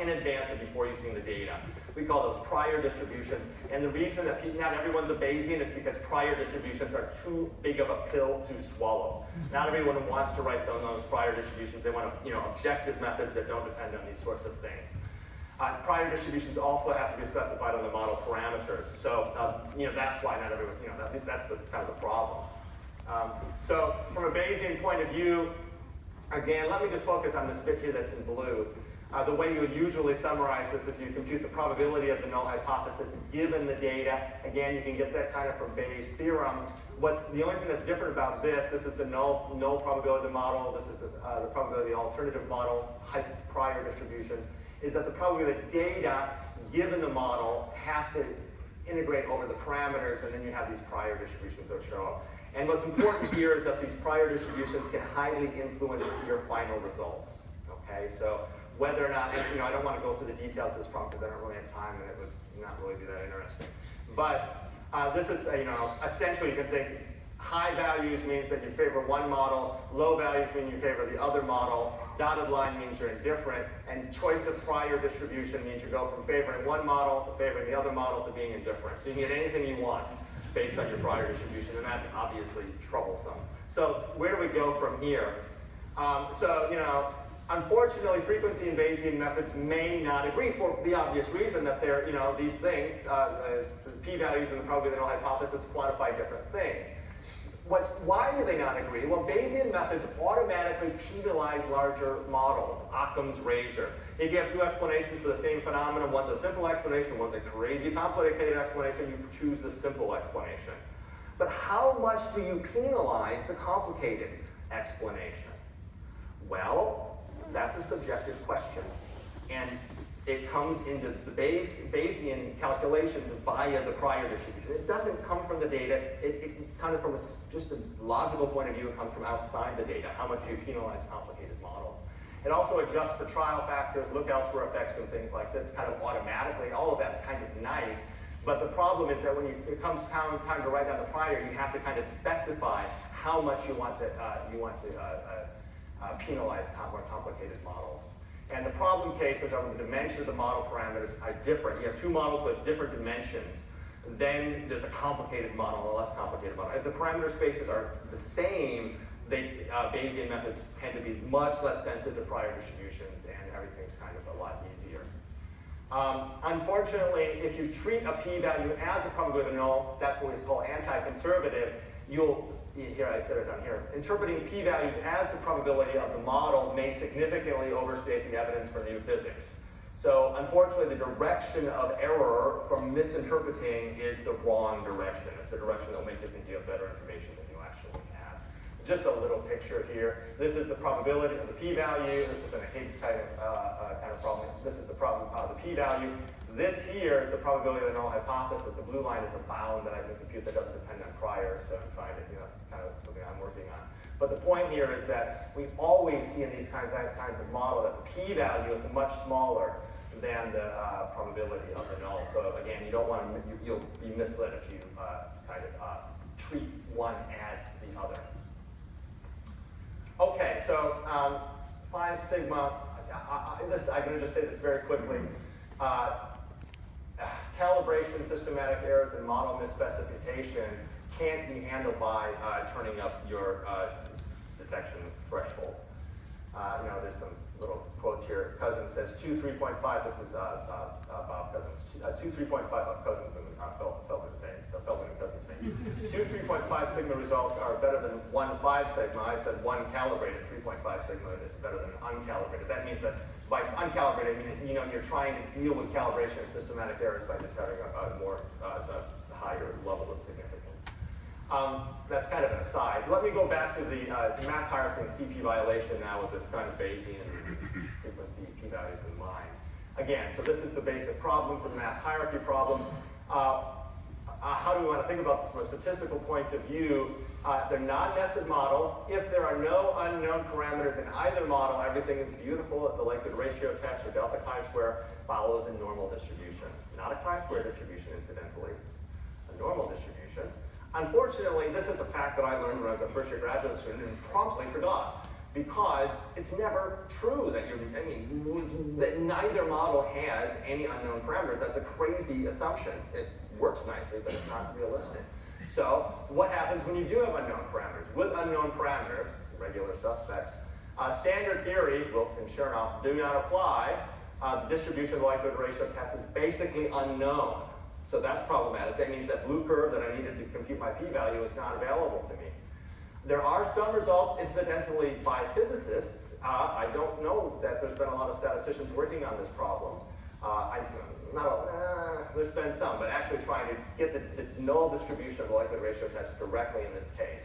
in advance and before you've seen the data. We call those prior distributions. And the reason that not everyone's a Bayesian is because prior distributions are too big of a pill to swallow. Not everyone wants to write down those prior distributions. They want objective methods that don't depend on these sorts of things. Prior distributions also have to be specified on the model parameters. So, that's why not everyone, that's the kind of the problem. So from a Bayesian point of view, again, let me just focus on this bit here that's in blue. The way you would usually summarize this is you compute the probability of the null hypothesis given the data. Again, you can get that kind of from Bayes' theorem. The only thing that's different about this is the null probability of the model, this is the probability of the alternative model, prior distributions, is that the probability of the data given the model has to integrate over the parameters, and then you have these prior distributions that show up. And what's important here is that these prior distributions can highly influence your final results. Okay, so whether or not, I don't want to go through the details of this problem because I don't really have time and it would not really be that interesting. But this is, essentially you can think high values means that you favor one model, low values mean you favor the other model, dotted line means you're indifferent, and choice of prior distribution means you go from favoring one model to favoring the other model to being indifferent. So you can get anything you want based on your prior distribution, and that's obviously troublesome. So where do we go from here? Unfortunately, frequency and Bayesian methods may not agree for the obvious reason that they're, these things, the p-values and the probability of the null hypothesis quantify different things. Why do they not agree? Well, Bayesian methods automatically penalize larger models, Occam's razor. If you have two explanations for the same phenomenon, one's a simple explanation, one's a crazy complicated explanation, you choose the simple explanation. But how much do you penalize the complicated explanation? Well, that's a subjective question. And it comes into the Bayesian calculations via the prior distribution. It doesn't come from the data. It kind of from just a logical point of view, it comes from outside the data. How much do you penalize complicated models? It also adjusts for trial factors, look elsewhere effects, and things like this kind of automatically. All of that's kind of nice. But the problem is that when it comes time to write down the prior, you have to kind of specify how much you want to penalize more complicated models. And the problem cases are when the dimension of the model parameters are different. You have two models with different dimensions. Then there's a complicated model and a less complicated model. As the parameter spaces are the same, Bayesian methods tend to be much less sensitive to prior distributions, and everything's kind of a lot easier. Unfortunately, if you treat a p-value as a probability of null, that's what we call anti-conservative, here I set it down here. Interpreting p-values as the probability of the model may significantly overstate the evidence for new physics. So unfortunately, the direction of error from misinterpreting is the wrong direction. It's the direction that will make you think you have better information than you actually have. Just a little picture here. This is the probability of the p-value. This is in a Higgs kind of problem. This is the problem of the p-value. This here is the probability of the null hypothesis. The blue line is a bound that I can compute that doesn't depend on prior, so I'm trying to, that's kind of something I'm working on. But the point here is that we always see in these kinds of model that the p-value is much smaller than the probability of the null. So again, you don't want to, you'll be misled if you treat one as the other. Okay, so 5 sigma, I'm going to just say this very quickly. Calibration, systematic errors, and model misspecification can't be handled by turning up your detection threshold. There's some little quotes here. Cousins says 2, 3.5. This is Bob Cousins. 2, 3.5 of Cousins and Feldman and Cousins fame. 2, 3.5 sigma results are better than 1, 5 sigma. I said 1 calibrated. 3.5 sigma is better than uncalibrated. That means that by uncalibrated, you're trying to deal with calibration and systematic errors by just having a more higher level of significance. That's kind of an aside. Let me go back to the mass hierarchy and CP violation now with this kind of Bayesian frequency p-values in mind. Again, so this is the basic problem for the mass hierarchy problem. How do we want to think about this from a statistical point of view? They're non-nested models. If there are no unknown parameters in either model, everything is beautiful. The likelihood ratio test or delta chi-square follows a normal distribution. Not a chi-square distribution, incidentally. A normal distribution. Unfortunately, this is a fact that I learned when I was a first-year graduate student and promptly forgot. because it's never true that that neither model has any unknown parameters. That's a crazy assumption. It works nicely, but it's not realistic. So what happens when you do have unknown parameters? With unknown parameters, regular suspects, standard theory, Wilks and Chernoff, do not apply. The distribution of the likelihood ratio test is basically unknown. So that's problematic. That means that blue curve that I needed to compute my p-value is not available to me. There are some results, incidentally, by physicists. I don't know that there's been a lot of statisticians working on this problem. There's been some, but actually trying to get the null distribution of the likelihood ratio test directly in this case.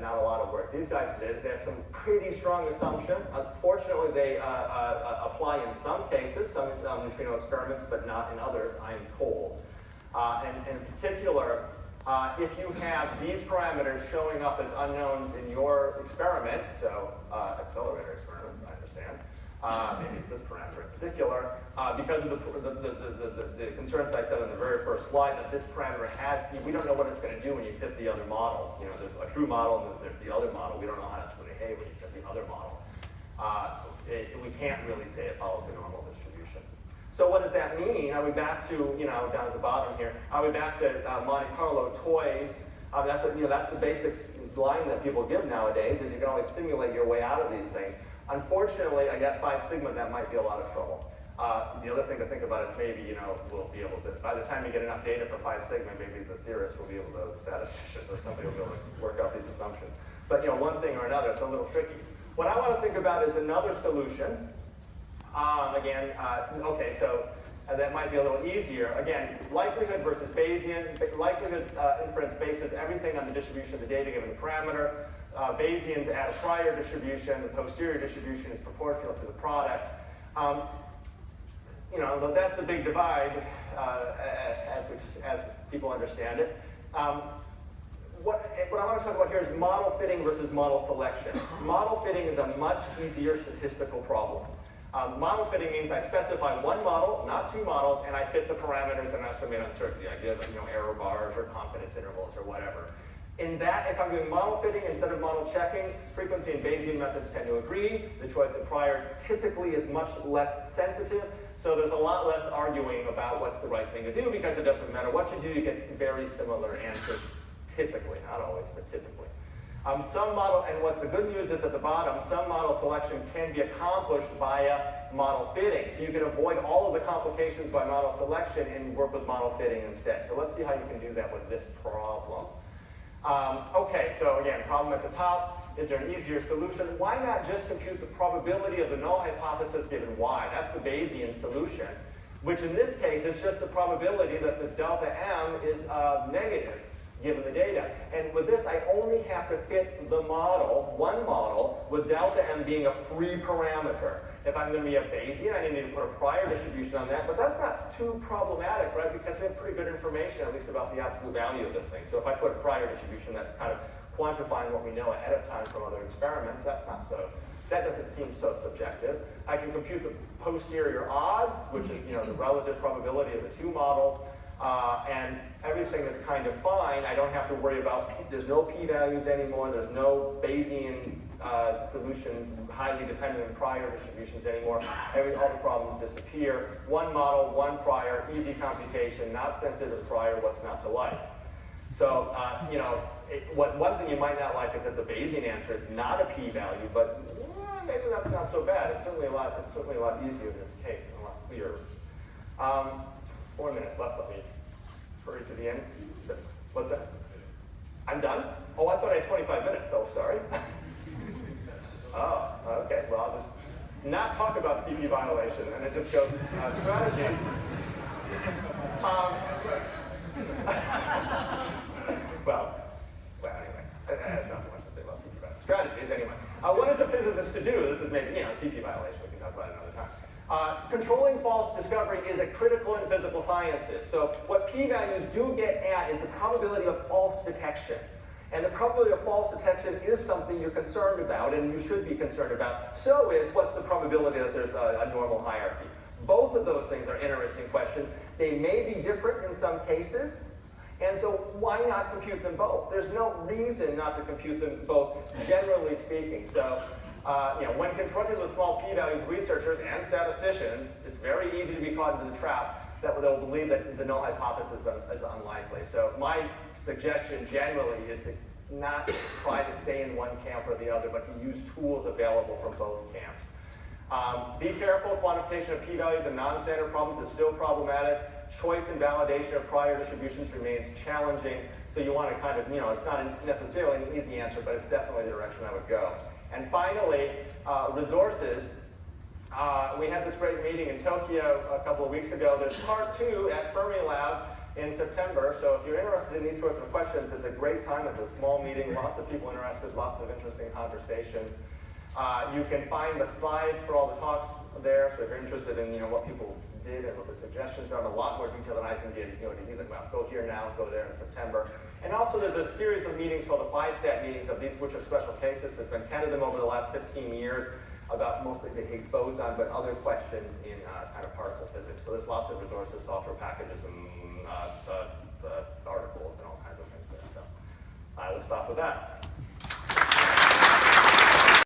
Not a lot of work. These guys did. There's some pretty strong assumptions. Unfortunately, they apply in some cases, some neutrino experiments, but not in others, I'm told. And in particular, if you have these parameters showing up as unknowns in your experiment, so accelerator experiments, I understand, maybe it's this parameter in particular, because of the concerns I said on the very first slide, that this parameter has, we don't know what it's going to do when you fit the other model. You know, there's a true model and there's the other model. We don't know how it's going to behave when you fit the other model. We can't really say it follows a normal distribution. So what does that mean? Are we back to, down at the bottom here, are we back to Monte Carlo toys? That's what, that's the basic line that people give nowadays, is you can always simulate your way out of these things. Unfortunately, I got 5 sigma, that might be a lot of trouble. The other thing to think about is maybe, we'll be able to, by the time you get enough data for 5 sigma, maybe the theorists will be able to, the statisticians or somebody will be able to work out these assumptions. But, one thing or another, it's a little tricky. What I want to think about is another solution. Okay, so that might be a little easier. Again, likelihood versus Bayesian. Likelihood inference bases everything on the distribution of the data given the parameter. Bayesians add a prior distribution. The posterior distribution is proportional to the product. That's the big divide as people understand it. What I want to talk about here is model fitting versus model selection. Model fitting is a much easier statistical problem. Model fitting means I specify one model, not 2 models, and I fit the parameters and estimate uncertainty. I give error bars or confidence intervals or whatever. In that, if I'm doing model fitting instead of model checking, frequency and Bayesian methods tend to agree. The choice of prior typically is much less sensitive, so there's a lot less arguing about what's the right thing to do, because it doesn't matter what you do, you get very similar answers, typically, not always, but typically. Some model, and what's the good news is at the bottom, some model selection can be accomplished via model fitting. So you can avoid all of the complications by model selection and work with model fitting instead. So let's see how you can do that with this problem. Okay, so again, problem at the top. Is there an easier solution? Why not just compute the probability of the null hypothesis given y? That's the Bayesian solution, which in this case is just the probability that this delta m is negative, given the data. And with this, I only have to fit the model, one model, with delta m being a free parameter. If I'm going to be a Bayesian, I need to put a prior distribution on that, but that's not too problematic, right? Because we have pretty good information, at least about the absolute value of this thing. So if I put a prior distribution, that's kind of quantifying what we know ahead of time from other experiments. That doesn't seem so subjective. I can compute the posterior odds, which is the relative probability of the 2 models. And everything is kind of fine. I don't have to worry about, there's no p-values anymore, there's no Bayesian solutions highly dependent on prior distributions anymore. All the problems disappear. One model, one prior, easy computation, not sensitive to prior, what's not to like. So, one thing you might not like is it's a Bayesian answer. It's not a p-value, but maybe that's not so bad. It's certainly a lot easier in this case, and a lot clearer. 4 minutes left. Let me hurry to the end. What's that? I'm done? Oh, I thought I had 25 minutes, so sorry. Oh, okay. Well, I'll just not talk about CP violation, and it just goes strategies. Well, anyway, there's not so much to say about CP violation. Strategies, anyway. What is a physicist to do? This is maybe, CP violation. We can talk about it another time. Controlling false discovery is a critical in physical sciences. So what p-values do get at is the probability of false detection. And the probability of false detection is something you're concerned about, and you should be concerned about. So is what's the probability that there's a normal hierarchy. Both of those things are interesting questions. They may be different in some cases. And so why not compute them both? There's no reason not to compute them both, generally speaking. So when confronted with small p-values, researchers and statisticians, it's very easy to be caught into the trap that they'll believe that the null hypothesis is unlikely. So my suggestion generally is to not try to stay in one camp or the other, but to use tools available from both camps. Be careful, quantification of p-values and non-standard problems is still problematic. Choice and validation of prior distributions remains challenging. So you want to kind of, it's not necessarily an easy answer, but it's definitely the direction I would go. And finally, resources. We had this great meeting in Tokyo a couple of weeks ago. There's part 2 at Fermilab in September. So if you're interested in these sorts of questions, it's a great time. It's a small meeting, lots of people interested, lots of interesting conversations. You can find the slides for all the talks there. So if you're interested in what people did and what the suggestions are in a lot more detail than I can give, to either go here now, go there in September. And also there's a series of meetings called the 5-stat meetings, of these which are special cases. There's been 10 of them over the last 15 years. About mostly the Higgs boson, but other questions in kind of particle physics. So there's lots of resources, software packages, and the articles and all kinds of things there. So I will stop with that.